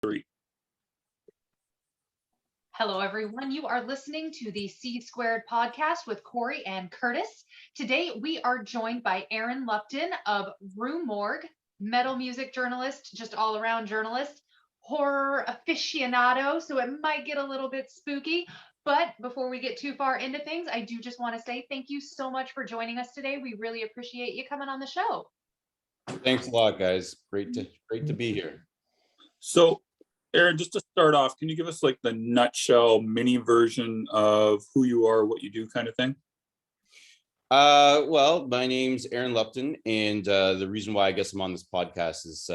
Three. Hello, everyone. You are listening to the C Squared podcast with Corey and Curtis. Today, we are joined by Aaron Lupton of Morgue, metal music journalist, just all around journalist, horror aficionado. So it might get a little bit spooky. But before we get too far into things, I do just want to say thank you so much for joining us today. We really appreciate you coming on the show. Thanks a lot, guys. Great to be here. So, Aaron, just to start off, can you give us like the nutshell mini version of who you are, what you do, kind of thing? Well, my name's Aaron Lupton, and the reason why I guess I'm on this podcast is,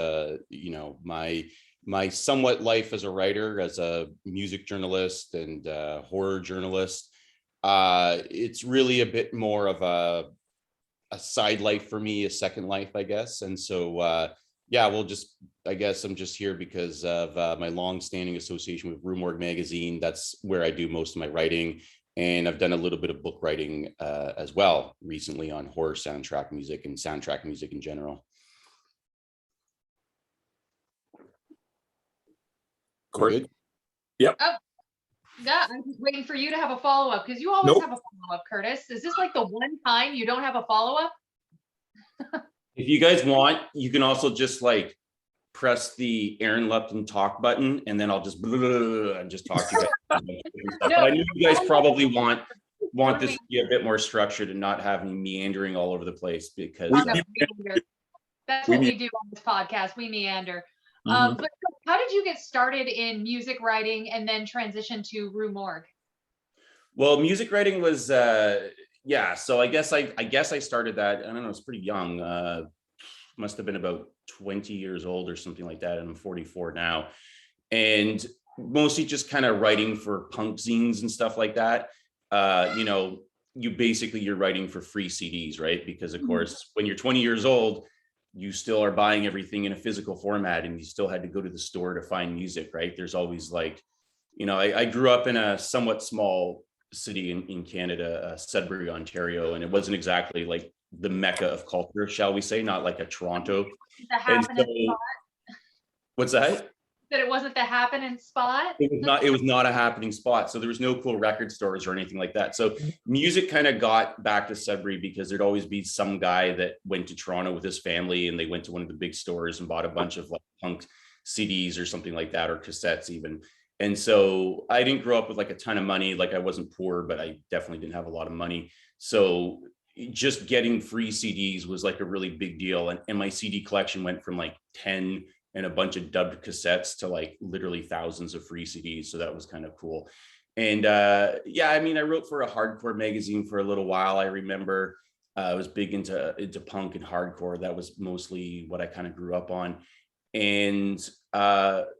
my somewhat life as a writer, as a music journalist and horror journalist. It's really a bit more of a side life for me, a second life, I guess. And so, I guess I'm just here because of my long-standing association with Morgue magazine. That's where I do most of my writing. And I've done a little bit of book writing as well recently on horror soundtrack music and soundtrack music in general. Good. Yep. Oh, yeah, I'm just waiting for you to have a follow-up because you always have a follow-up, Curtis. Is this like the one time you don't have a follow-up? If you guys want, you can also just like press the Aaron Lupton talk button, and then I'll just and just talk to you guys. But I know you guys probably want this to be a bit more structured and not have me meandering all over the place because that's what we do on this podcast. We meander. Mm-hmm. But how did you get started in music writing and then transition to Morgue? Well, music writing was so I guess I started that, I don't know, I was pretty young. Must have been about 20 years old or something like that, and I'm 44 now, and mostly just kind of writing for punk zines and stuff like that. You're writing for free CDs, right? Because of course, when you're 20 years old, you still are buying everything in a physical format, and you still had to go to the store to find music, right? There's always like, I grew up in a somewhat small city in Canada, Sudbury, Ontario, and it wasn't exactly like the mecca of culture, shall we say, not like a Toronto. Spot. What's that? That it wasn't the happening spot? It was not a happening spot. So there was no cool record stores or anything like that. So music kind of got back to Sudbury because there'd always be some guy that went to Toronto with his family, and they went to one of the big stores and bought a bunch of like punk CDs or something like that, or cassettes even. And so I didn't grow up with like a ton of money. Like I wasn't poor, but I definitely didn't have a lot of money. So just getting free CDs was like a really big deal. And my CD collection went from like 10 and a bunch of dubbed cassettes to like literally thousands of free CDs. So that was kind of cool. And I wrote for a hardcore magazine for a little while. I remember I was big into punk and hardcore. That was mostly what I kind of grew up on. And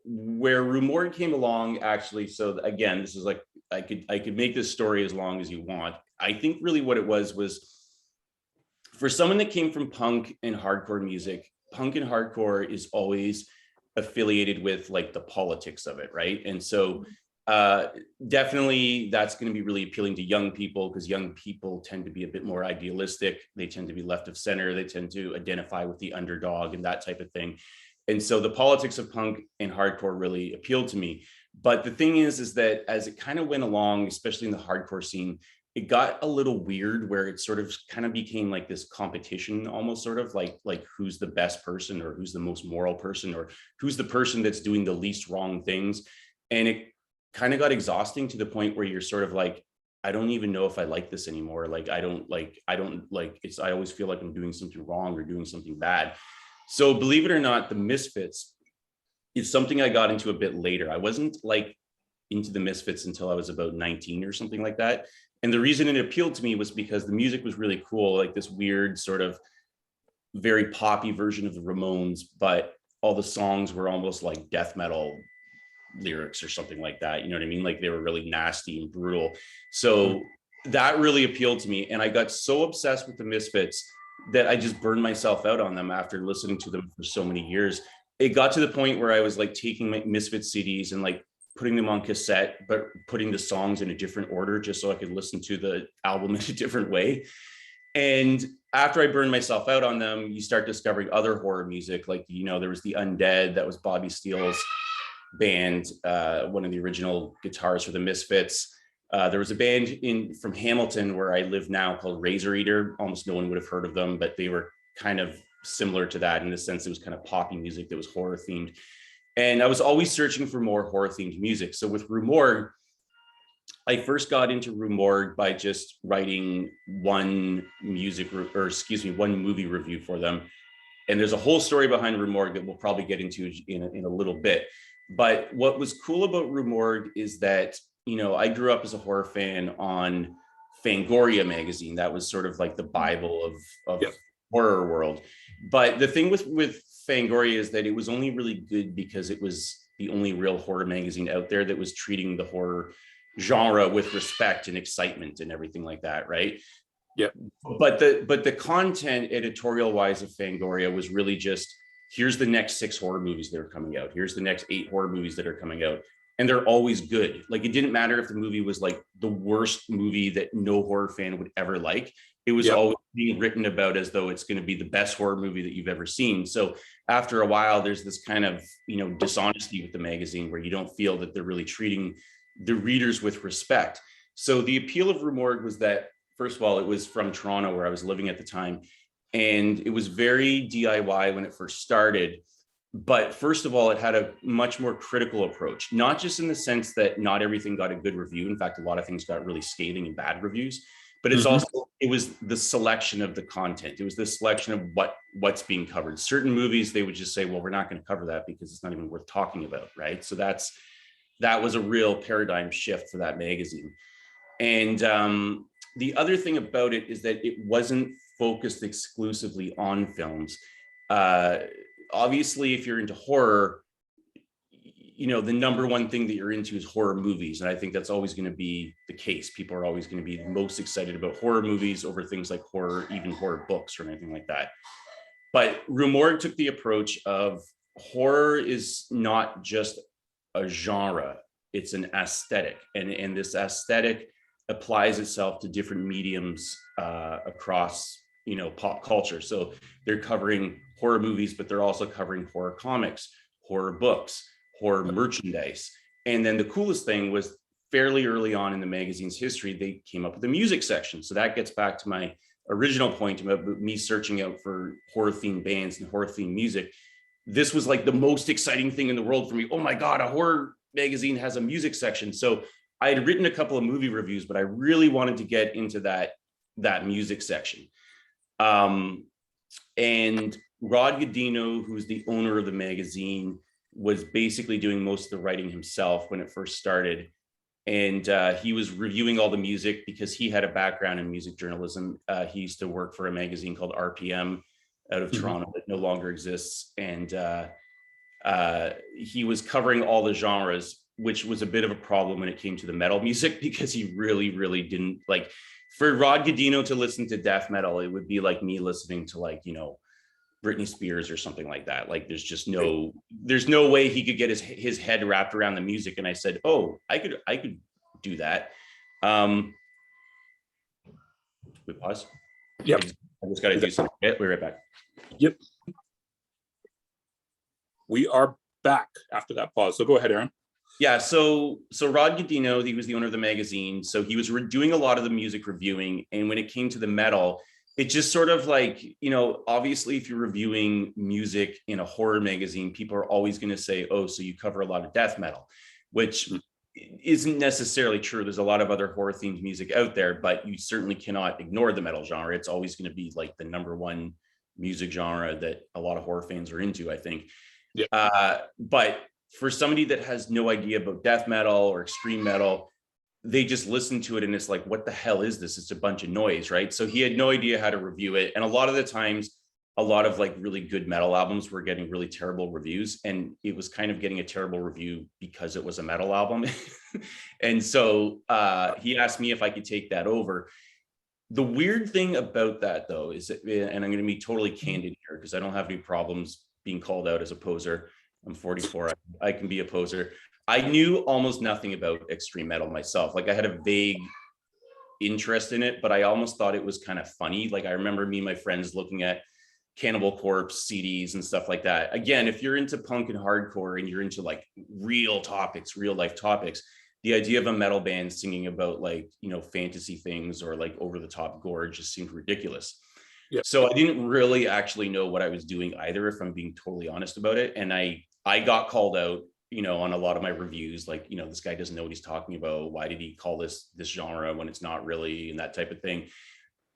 where Morgue came along, actually, so again, this is like, I could make this story as long as you want. I think really what it was for someone that came from punk and hardcore music, punk and hardcore is always affiliated with like the politics of it, right? And so definitely that's going to be really appealing to young people, because young people tend to be a bit more idealistic. They tend to be left of center. They tend to identify with the underdog and that type of thing. And so the politics of punk and hardcore really appealed to me. But the thing is that as it kind of went along, especially in the hardcore scene, it got a little weird where it sort of kind of became like this competition, almost sort of like who's the best person, or who's the most moral person, or who's the person that's doing the least wrong things. And it kind of got exhausting to the point where you're sort of like, I don't even know if I like this anymore. Like, I always feel like I'm doing something wrong or doing something bad. So believe it or not, the Misfits is something I got into a bit later. I wasn't like into the Misfits until I was about 19 or something like that. And the reason it appealed to me was because the music was really cool, like this weird sort of very poppy version of the Ramones, but all the songs were almost like death metal lyrics or something like that. You know what I mean? Like they were really nasty and brutal. So that really appealed to me. And I got so obsessed with the Misfits that I just burned myself out on them after listening to them for so many years. It got to the point where I was like taking my Misfits CDs and like putting them on cassette, but putting the songs in a different order just so I could listen to the album in a different way. And after I burned myself out on them, you start discovering other horror music. Like, there was the Undead, that was Bobby Steele's band, one of the original guitarists for the Misfits. There was a band from Hamilton where I live now called Razor Eater. Almost no one would have heard of them, but they were kind of similar to that in the sense it was kind of poppy music that was horror themed. And I was always searching for more horror themed music. So with Rue Morgue, I first got into Rue Morgue by just writing one movie review for them. And there's a whole story behind Rue Morgue that we'll probably get into in a little bit. But what was cool about Rue Morgue is that, you know, I grew up as a horror fan on Fangoria magazine. That was sort of like the Bible of horror world. But the thing with Fangoria is that it was only really good because it was the only real horror magazine out there that was treating the horror genre with respect and excitement and everything like that, right? Yeah. But the content editorial wise of Fangoria was really just, here's the next 6 horror movies that are coming out. Here's the next 8 horror movies that are coming out. And they're always good. Like, it didn't matter if the movie was like the worst movie that no horror fan would ever like. It was always being written about as though it's going to be the best horror movie that you've ever seen. So after a while, there's this kind of, you know, dishonesty with the magazine where you don't feel that they're really treating the readers with respect. So the appeal of Rue Morgue was that, first of all, it was from Toronto where I was living at the time. And it was very DIY when it first started. But first of all, it had a much more critical approach, not just in the sense that not everything got a good review. In fact, a lot of things got really scathing and bad reviews, but it's also, it was the selection of the content. It was the selection of what's being covered. Certain movies, they would just say, well, we're not going to cover that because it's not even worth talking about, right? So that was a real paradigm shift for that magazine. And the other thing about it is that it wasn't focused exclusively on films. Obviously, if you're into horror, you know, the number one thing that you're into is horror movies. And I think that's always going to be the case. People are always going to be most excited about horror movies over things like horror, even horror books or anything like that. But Rue Morgue took the approach of horror is not just a genre, it's an aesthetic. And this aesthetic applies itself to different mediums across, you know, pop culture. So they're covering horror movies, but they're also covering horror comics, horror books, horror merchandise. And then the coolest thing was fairly early on in the magazine's history, they came up with a music section. So that gets back to my original point about me searching out for horror themed bands and horror themed music. This was like the most exciting thing in the world for me. Oh my God, a horror magazine has a music section. So I had written a couple of movie reviews, but I really wanted to get into that music section. And Rod Godino, who's the owner of the magazine, was basically doing most of the writing himself when it first started. And he was reviewing all the music because he had a background in music journalism. He used to work for a magazine called RPM out of Toronto that no longer exists. And he was covering all the genres, which was a bit of a problem when it came to the metal music, because he really, really didn't like, for Rod Godino to listen to death metal, it would be like me listening to, like, you know, Britney Spears or something like that. Like, there's no way he could get his head wrapped around the music. And I said, oh, I could do that. We pause. Yep. I just got to do something. We'll be right back. Yep. We are back after that pause. So go ahead, Aaron. Yeah, so Rod Godino, he was the owner of the magazine. So he was doing a lot of the music reviewing. And when it came to the metal, it just sort of like, you know, obviously if you're reviewing music in a horror magazine, people are always going to say, oh, so you cover a lot of death metal, which isn't necessarily true. There's a lot of other horror themed music out there, but you certainly cannot ignore the metal genre. It's always going to be like the number one music genre that a lot of horror fans are into, I think. Yeah. But for somebody that has no idea about death metal or extreme metal, they just listen to it and it's like, what the hell is this? It's a bunch of noise, right? So he had no idea how to review it. And a lot of the times, a lot of like really good metal albums were getting really terrible reviews. And it was kind of getting a terrible review because it was a metal album. And so he asked me if I could take that over. The weird thing about that, though, is that, and I'm going to be totally candid here because I don't have any problems being called out as a poser. I'm 44. I can be a poser. I knew almost nothing about extreme metal myself. Like, I had a vague interest in it, but I almost thought it was kind of funny. Like, I remember me and my friends looking at Cannibal Corpse CDs and stuff like that. Again, if you're into punk and hardcore and you're into like real topics, real life topics, the idea of a metal band singing about like, you know, fantasy things or like over the top gore just seemed ridiculous. Yeah. So I didn't really actually know what I was doing either, if I'm being totally honest about it. And I got called out, you know, on a lot of my reviews, like, you know, this guy doesn't know what he's talking about. Why did he call this genre when it's not really, and that type of thing.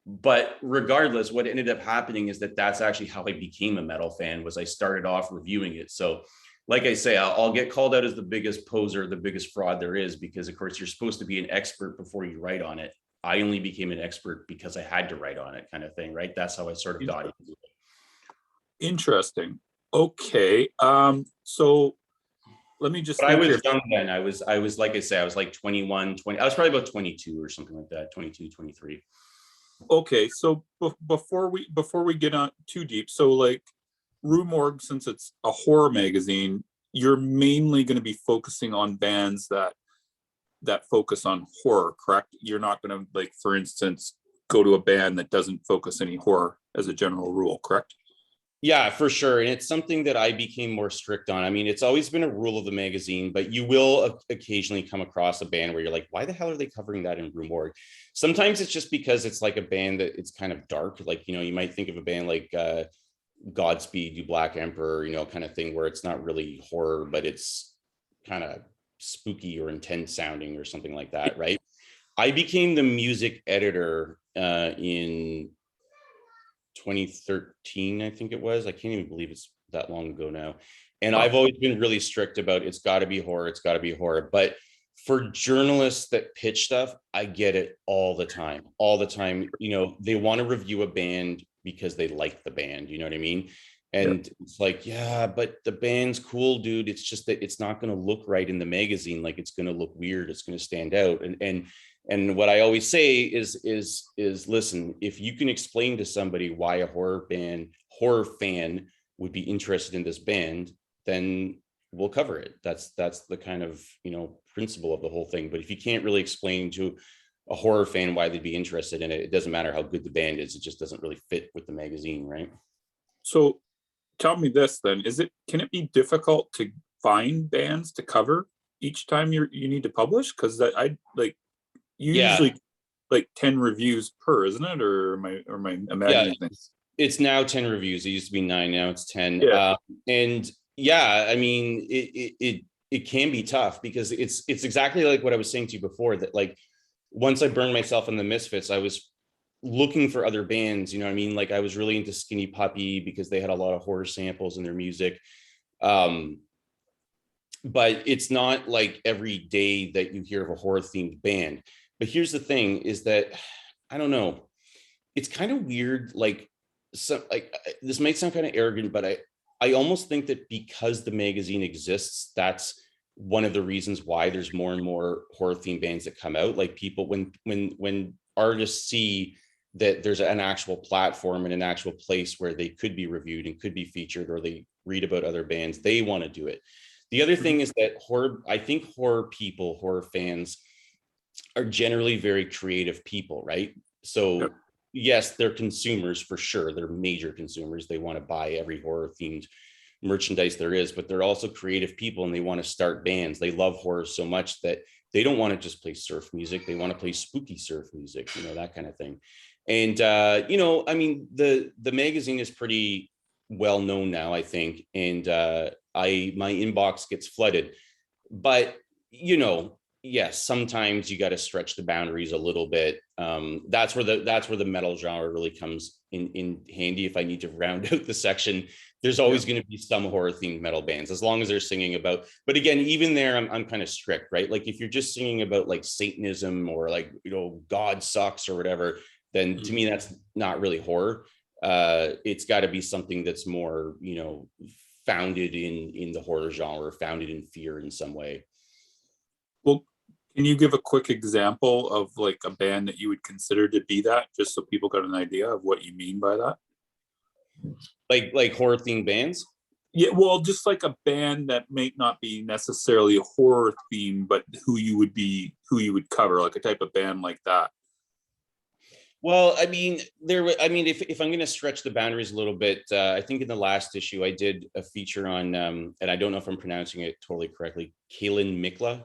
But regardless, what ended up happening is that that's actually how I became a metal fan, was I started off reviewing it. So like I say, I'll get called out as the biggest poser, the biggest fraud there is, because of course you're supposed to be an expert before you write on it. I only became an expert because I had to write on it, kind of thing, right? That's how I sort of got into it. Interesting. Okay. So let me just But I think was here. young then. I was like I say, I was like 21, 20. I was probably about 22 or something like that, 22, 23. Okay, so before we get on too deep, so like Rue Morgue, since it's a horror magazine, you're mainly going to be focusing on bands that focus on horror, correct? You're not going to, like, for instance, go to a band that doesn't focus any horror as a general rule, correct? Yeah, for sure. And it's something that I became more strict on. I mean, it's always been a rule of the magazine, but you will occasionally come across a band where you're like, why the hell are they covering that in Rue Morgue? Sometimes it's just because it's like a band that it's kind of dark. Like, you know, you might think of a band like Godspeed You Black Emperor, you know, kind of thing, where it's not really horror, but it's kind of spooky or intense sounding or something like that, right? I became the music editor in 2013, I think it was. I can't even believe it's that long ago now. And I've always been really strict about it's got to be horror, it's got to be horror. But for journalists that pitch stuff, I get it all the time, all the time. You know, they want to review a band because they like the band, you know what I mean? And it's like, yeah, but the band's cool, dude. It's just that it's not going to look right in the magazine. Like, it's going to look weird. It's going to stand out. And what I always say is listen, if you can explain to somebody why a horror fan would be interested in this band, then we'll cover it. That's the kind of, you know, principle of the whole thing. But if you can't really explain to a horror fan why they'd be interested in it, it doesn't matter how good the band is. It just doesn't really fit with the magazine, right? So tell me this then, can it be difficult to find bands to cover each time you need to publish? Because usually like 10 reviews per, isn't it? Or am I imagining things? It's now 10 reviews. It used to be 9, now it's 10. Yeah. And yeah, I mean, it can be tough because it's exactly like what I was saying to you before, that like once I burned myself in the Misfits, I was looking for other bands, you know what I mean? Like I was really into Skinny Puppy because they had a lot of horror samples in their music. But it's not like every day that you hear of a horror themed band. But here's the thing is that, I don't know, it's kind of weird. Like, this might sound kind of arrogant, but I almost think that because the magazine exists, that's one of the reasons why there's more and more horror themed bands that come out. Like people, when artists see that there's an actual platform and an actual place where they could be reviewed and could be featured, or they read about other bands, they want to do it. The other thing is that I think horror fans are generally very creative people, right? So yes, they're consumers for sure. They're major consumers. They want to buy every horror themed merchandise there is, but they're also creative people and they want to start bands. They love horror so much that they don't want to just play surf music. They want to play spooky surf music, you know, that kind of thing. And, you know, I mean, the magazine is pretty well known now, I think. And my inbox gets flooded, but, you know, yes, sometimes you got to stretch the boundaries a little bit. That's where the metal genre really comes in handy. If I need to round out the section, there's always going to be some horror themed metal bands, as long as they're singing about. But again, even there, I'm kind of strict, right? Like if you're just singing about like Satanism or like, you know, God sucks or whatever, then to me that's not really horror. It's got to be something that's more, you know, founded in the horror genre, founded in fear in some way. Well, can you give a quick example of like a band that you would consider to be that, just so people got an idea of what you mean by that? Like horror themed bands? Yeah, well, just like a band that may not be necessarily a horror theme, but who you would cover, like a type of band like that. Well, I mean, if I'm going to stretch the boundaries a little bit, I think in the last issue I did a feature on, and I don't know if I'm pronouncing it totally correctly, Kaelin Mikla. Do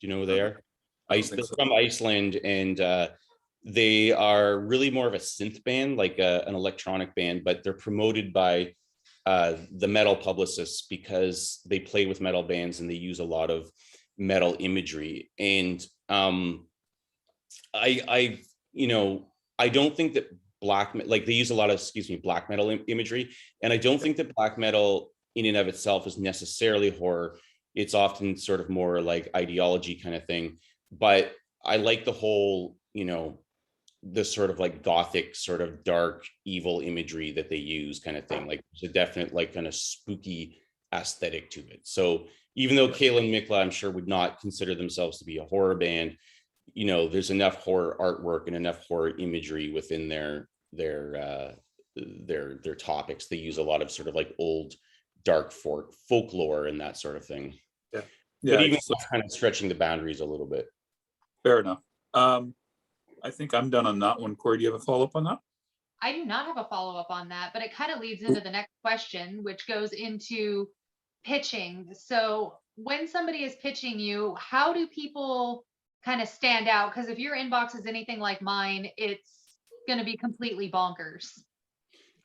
you know who they are? I don't They're think so. from Iceland, and they are really more of a synth band, like an electronic band, but they're promoted by the metal publicists because they play with metal bands and they use a lot of metal imagery. And I you know, I don't think that like they use a lot of, black metal imagery, and I don't think that black metal in and of itself is necessarily horror. It's often sort of more like ideology kind of thing, but I like the whole, this sort of like gothic, sort of dark, evil imagery that they use, kind of thing. Like there's a definite like kind of spooky aesthetic to it. So even though Kaelin Mikla, I'm sure, would not consider themselves to be a horror band, there's enough horror artwork and enough horror imagery within their topics. They use a lot of sort of like old dark folklore and that sort of thing. Yeah. But even kind of stretching the boundaries a little bit. Fair enough. I think I'm done on that one. Corey, do you have a follow-up on that? I do not have a follow-up on that, but it kind of leads into the next question, which goes into pitching. So when somebody is pitching you, how do people kind of stand out? Because if your inbox is anything like mine, it's going to be completely bonkers.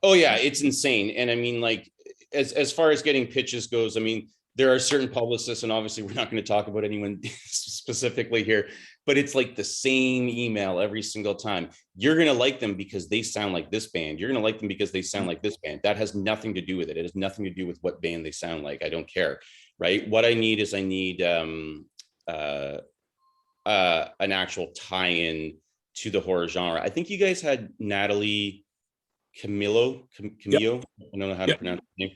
Oh yeah, it's insane. And I mean, like, as far as getting pitches goes, I mean, there are certain publicists, and obviously we're not going to talk about anyone specifically here, but it's like the same email every single time. You're going to like them because they sound like this band. You're going to like them because they sound like this band. That has nothing to do with it. It has nothing to do with what band they sound like. I don't care, right? What I need is an actual tie-in to the horror genre. I think you guys had Natalie Camillo. Yep. I don't know how to pronounce her name.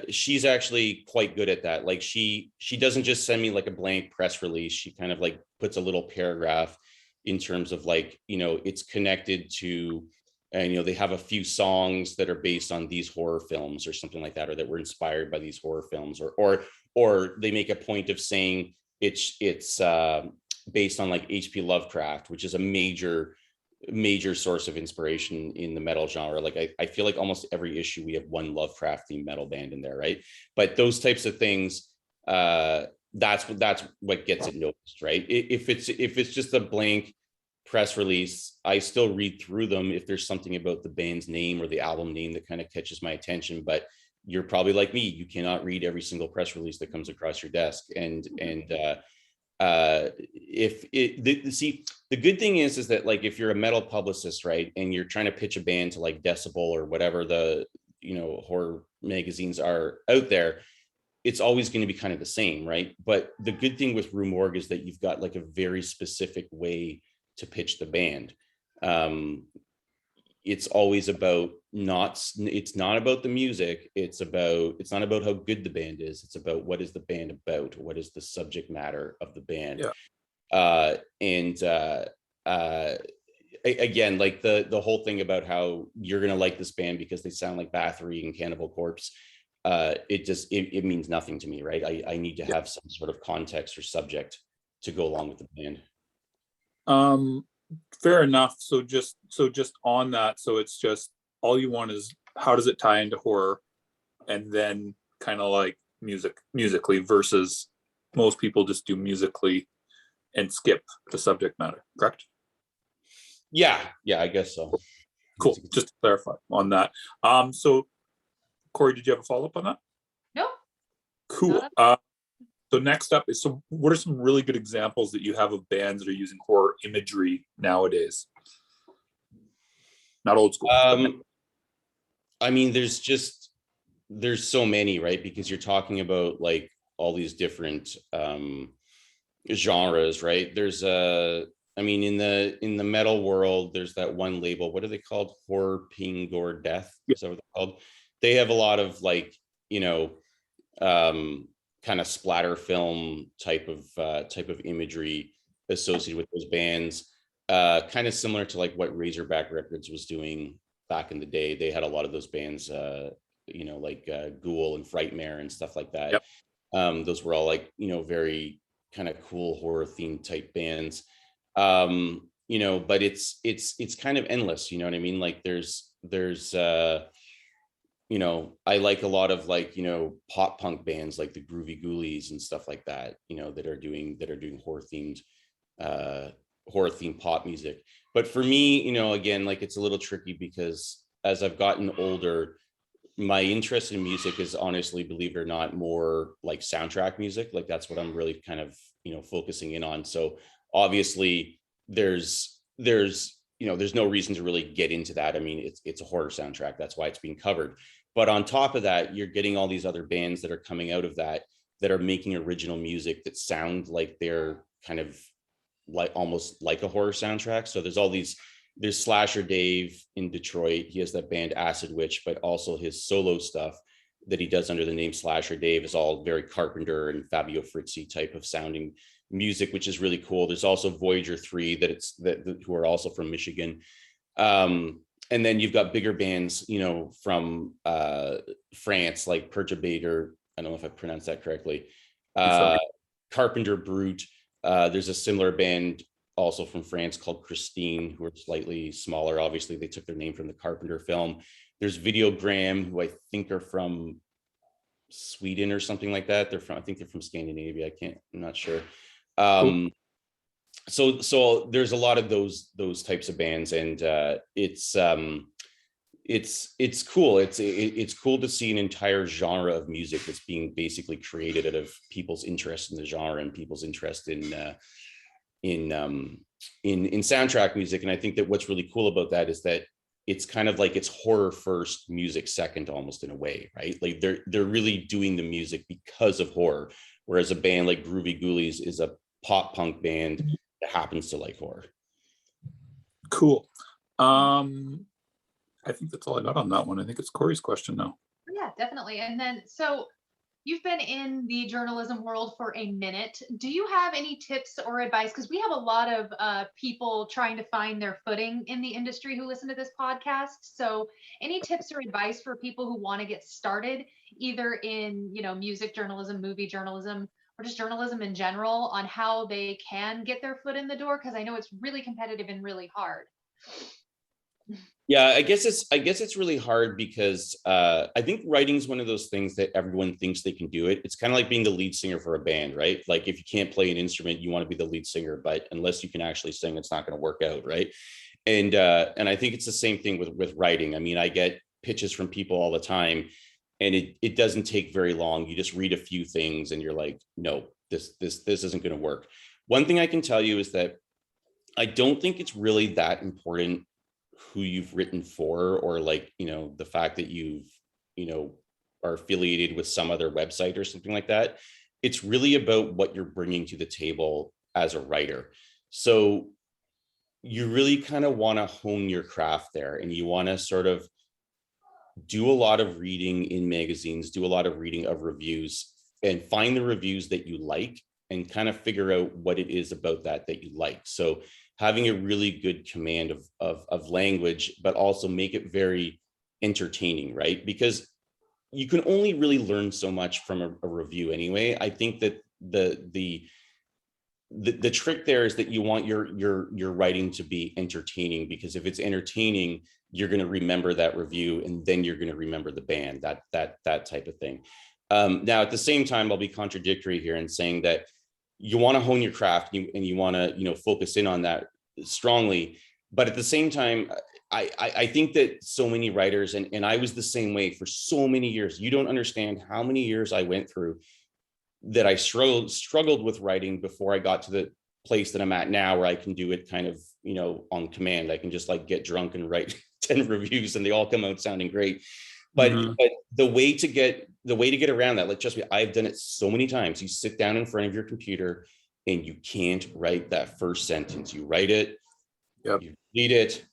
She's actually quite good at that. Like she doesn't just send me like a blank press release. She kind of like puts a little paragraph in terms of like, it's connected to, and they have a few songs that are based on these horror films or something like that, or that were inspired by these horror films, or they make a point of saying it's based on like H.P. Lovecraft, which is a major source of inspiration in the metal genre. Like I feel like almost every issue we have one Lovecraft themed metal band in there, right? But those types of things, that's what gets it noticed, right? If it's just a blank press release, I still read through them if there's something about the band's name or the album name that kind of catches my attention. But you're probably like me, you cannot read every single press release that comes across your desk. The good thing is that like if you're a metal publicist, right, and you're trying to pitch a band to like Decibel or whatever the horror magazines are out there, it's always going to be kind of the same, right? But the good thing with Rue Morgue is that you've got like a very specific way to pitch the band. It's always about it's not about the music. It's not about how good the band is. It's about what is the band about? What is the subject matter of the band? Yeah. Again, like the whole thing about how you're going to like this band because they sound like Bathory and Cannibal Corpse. It means nothing to me, right? I need to have some sort of context or subject to go along with the band. Fair enough. So just on that, so it's just all you want is how does it tie into horror, and then kind of like musically versus most people just do musically and skip the subject matter, correct? Yeah, I guess so. Cool. Just to clarify on that. So Corey, did you have a follow-up on that? No. Cool. So next up is, so what are some really good examples that you have of bands that are using horror imagery nowadays? Not old school. I mean, there's so many, right? Because you're talking about like all these different genres, right? There's I mean, in the metal world, there's that one label. What are they called? Horror, Pain, Gore, Death. Is that what they're called? They have a lot of like, kind of splatter film type of imagery associated with those bands, kind of similar to like what Razorback Records was doing back in the day. They had a lot of those bands, like Ghoul and Frightmare and stuff like that. Yep. Those were all like, very kind of cool horror themed type bands. but it's kind of endless, you know what I mean? Like there's I like a lot of like, pop punk bands like the Groovy Ghoulies and stuff like that, that are doing horror themed pop music. But for me, again, like it's a little tricky because as I've gotten older, my interest in music is honestly, believe it or not, more like soundtrack music. Like that's what I'm really kind of, focusing in on. So obviously there's no reason to really get into that. I mean, it's a horror soundtrack. That's why it's being covered. But on top of that, you're getting all these other bands that are coming out of that are making original music that sound like they're kind of like almost like a horror soundtrack. So there's Slasher Dave in Detroit. He has that band Acid Witch, but also his solo stuff that he does under the name Slasher Dave is all very Carpenter and Fabio Frizzi type of sounding music, which is really cool. There's also Voyager 3 who are also from Michigan. And then you've got bigger bands, from France, like Perturbator. I don't know if I pronounced that correctly. Carpenter Brute. There's a similar band also from France called Christine, who are slightly smaller. Obviously, they took their name from the Carpenter film. There's Videogram, who I think are from Sweden or something like that. I think they're from Scandinavia. I'm not sure. Cool. So there's a lot of those types of bands, and it's cool. It's cool to see an entire genre of music that's being basically created out of people's interest in the genre and people's interest in soundtrack music. And I think that what's really cool about that is that it's kind of like it's horror first, music second, almost in a way, right? Like they're really doing the music because of horror, whereas a band like Groovy Ghoulies is a pop punk band that happens to like horror. Cool. I think that's all I got on that one. I think it's Corey's question now. Yeah, definitely. And then, so you've been in the journalism world for a minute. Do you have any tips or advice? Because we have a lot of people trying to find their footing in the industry who listen to this podcast. So any tips or advice for people who want to get started, either in, music journalism, movie journalism, or just journalism in general, on how they can get their foot in the door? Because I know it's really competitive and really hard. Yeah, I guess it's really hard because I think writing is one of those things that everyone thinks they can do it. It's kind of like being the lead singer for a band, right? Like if you can't play an instrument, you want to be the lead singer, but unless you can actually sing, it's not going to work out, right? And I think it's the same thing with writing. I mean, I get pitches from people all the time, and it doesn't take very long. You just read a few things, and you're like, no, this isn't going to work. One thing I can tell you is that I don't think it's really that important who you've written for, or like, the fact that you've, are affiliated with some other website or something like that. It's really about what you're bringing to the table as a writer. So you really kind of want to hone your craft there, and you want to sort of do a lot of reading in magazines, do a lot of reading of reviews, and find the reviews that you like and kind of figure out what it is about that you like. So having a really good command of language, but also make it very entertaining, right? Because you can only really learn so much from a review anyway. I think that the trick there is that you want your writing to be entertaining, because if it's entertaining, you're going to remember that review, and then you're going to remember the band, that type of thing. Now, at the same time, I'll be contradictory here in saying that you want to hone your craft, and you want to, focus in on that strongly. But at the same time, I think that so many writers, and I was the same way for so many years. You don't understand how many years I went through that I struggled with writing before I got to the place that I'm at now, where I can do it kind of, on command. I can just like get drunk and write 10 reviews, and they all come out sounding great. But the way to get around that, like, trust me, I've done it so many times. You sit down in front of your computer and you can't write that first sentence. You write it, you read it,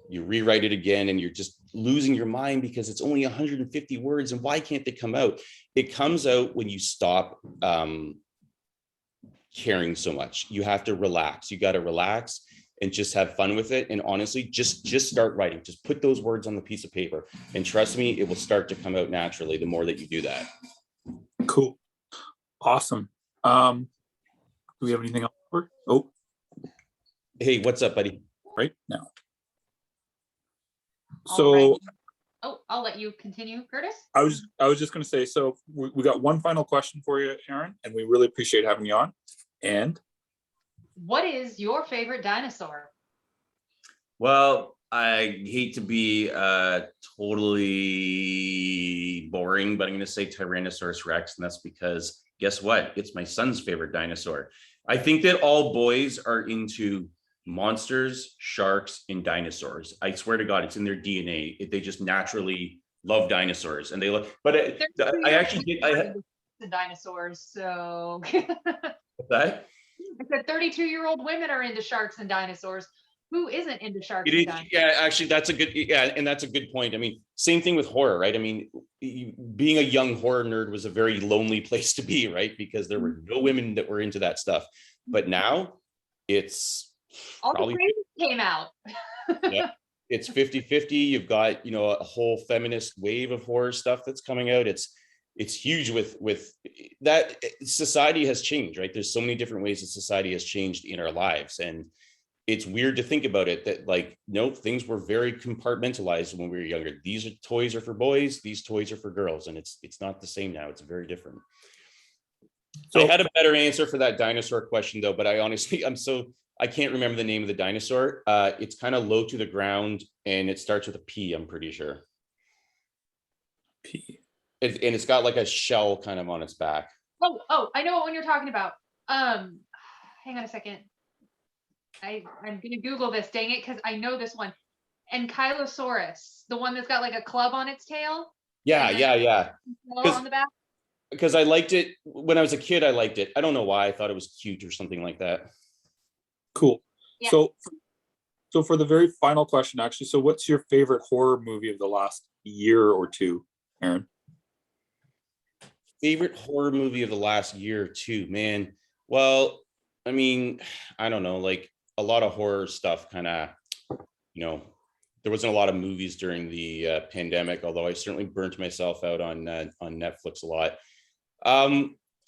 you rewrite it again, and you're just losing your mind because it's only 150 words. And why can't they come out? It comes out when you stop caring so much. You have to relax. You got to relax and just have fun with it. And honestly, just start writing. Just put those words on the piece of paper, and trust me, it will start to come out naturally the more that you do that. Cool. Awesome. Do we have anything else? Oh, hey, what's up, buddy? right now. All So right. Oh, I'll let you continue, Curtis. I was just going to say, so we got one final question for you, Aaron, and we really appreciate having you on. And What is your favorite dinosaur? Well, I hate to be totally boring, but I'm going to say Tyrannosaurus Rex, and that's because guess what? It's my son's favorite dinosaur. I think that all boys are into monsters, sharks, and dinosaurs. I swear to God, it's in their DNA. They just naturally love dinosaurs, and they love. But I actually did. The dinosaurs. So That I said 32-year-old women are into sharks and dinosaurs. Who isn't into sharks it and is, dinosaurs? yeah, actually, that's a good, yeah, and that's a good point. I mean, same thing with horror, right? I mean, being a young horror nerd was a very lonely place to be, right? Because there were no women that were into that stuff. But now it's All probably the crazies came out. yeah, it's 50-50. You've got, you know, a whole feminist wave of horror stuff that's coming out. It's huge with that. Society has changed, right? There's so many different ways that society has changed in our lives, and it's weird to think about it that, like, no, things were very compartmentalized when we were younger. These toys are for boys, these toys are for girls, and it's not the same now. It's very different. So I had a better answer for that dinosaur question though, but I honestly, I can't remember the name of the dinosaur. It's kind of low to the ground and it starts with a P, I'm pretty sure. P. And it's got like a shell kind of on its back. Oh, I know what one you're talking about. Hang on a second. I'm gonna Google this, dang it, because I know this one. Ankylosaurus, the one that's got like a club on its tail. Yeah. On the back. Because I liked it when I was a kid. I liked it. I don't know why. I thought it was cute or something like that. Cool. Yeah. So for the very final question, actually, so what's your favorite horror movie of the last year or two, Aaron? Favorite horror movie of the last year or two, man. Well, I mean, I don't know, like a lot of horror stuff kind of, you know, there wasn't a lot of movies during the pandemic, although I certainly burnt myself out on Netflix a lot.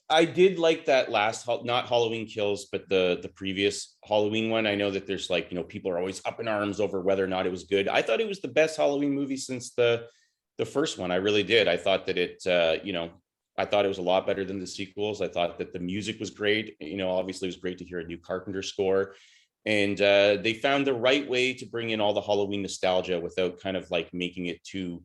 I did like that last, not Halloween Kills, but the previous Halloween one. I know that there's like, you know, people are always up in arms over whether or not it was good. I thought it was the best Halloween movie since the first one. I really did. I thought that it, you know, I thought it was a lot better than the sequels. I thought that the music was great. You know, obviously it was great to hear a new Carpenter score. And they found the right way to bring in all the Halloween nostalgia without kind of like making it too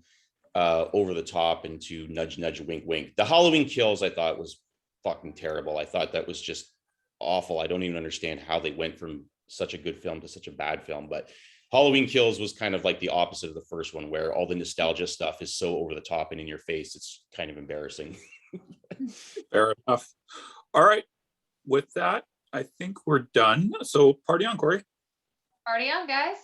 over the top and to nudge, wink, wink. The Halloween Kills I thought was fucking terrible. I thought that was just awful. I don't even understand how they went from such a good film to such a bad film. But Halloween Kills was kind of like the opposite of the first one, where all the nostalgia stuff is so over the top and in your face. It's kind of embarrassing. Fair enough. All right. With that, I think we're done. So party on, Corey. Party on, guys.